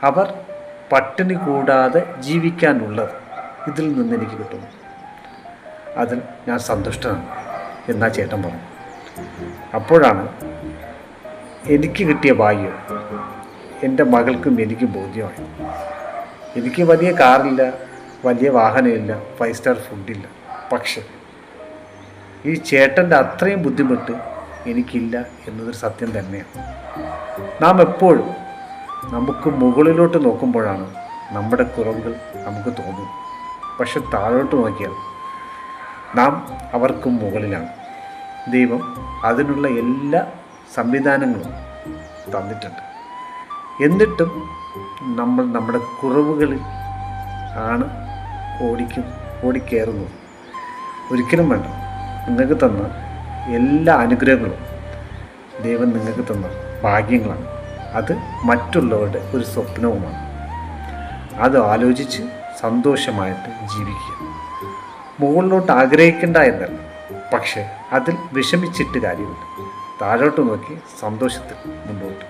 അവർ പട്ടിണി കൂടാതെ ജീവിക്കാനുള്ളത് ഇതിൽ നിന്ന് എനിക്ക് കിട്ടുന്നു. അതിൽ ഞാൻ സന്തുഷ്ടനാണ് എന്നാ ചേട്ടൻ പറഞ്ഞു. അപ്പോഴാണ് എനിക്ക് കിട്ടിയ ഭാഗ്യം എൻ്റെ മകൾക്കും എനിക്ക് ബോധ്യമായി. എനിക്ക് വലിയ കാറില്ല, വലിയ വാഹനമില്ല, 5 സ്റ്റാർ ഫുഡില്ല. പക്ഷേ ഈ ചേട്ടൻ്റെ അത്രയും ബുദ്ധിമുട്ട് എനിക്കില്ല എന്നതൊരു സത്യം തന്നെയാണ്. നാം എപ്പോഴും നമുക്ക് മുകളിലോട്ട് നോക്കുമ്പോഴാണ് നമ്മുടെ കുറവുകൾ നമുക്ക് തോന്നുന്നത്. പക്ഷെ താഴോട്ട് നോക്കിയാൽ നാം അവർക്കും മുകളിലാണ്. ദൈവം അതിനുള്ള എല്ലാ സംവിധാനങ്ങളും തന്നിട്ടുണ്ട്. എന്നിട്ടും നമ്മൾ നമ്മുടെ കുറവുകളിൽ ആണ് ഓടിക്കയറുന്നത്. ഒരിക്കലും വേണ്ട. നിങ്ങൾക്ക് തന്ന എല്ലാ അനുഗ്രഹങ്ങളും ദൈവം നിങ്ങൾക്ക് തന്ന ഭാഗ്യങ്ങളാണ്. അത് മറ്റുള്ളവരുടെ ഒരു സ്വപ്നവുമാണ്. അത് ആലോചിച്ച് സന്തോഷമായിട്ട് ജീവിക്കുക. മുകളിലോട്ട് ആഗ്രഹിക്കേണ്ട എന്നല്ല, പക്ഷേ അതിൽ വിഷമിച്ചിട്ട് കാര്യമില്ല. താഴോട്ട് നോക്കി സന്തോഷത്തിൽ മുന്നോട്ട്.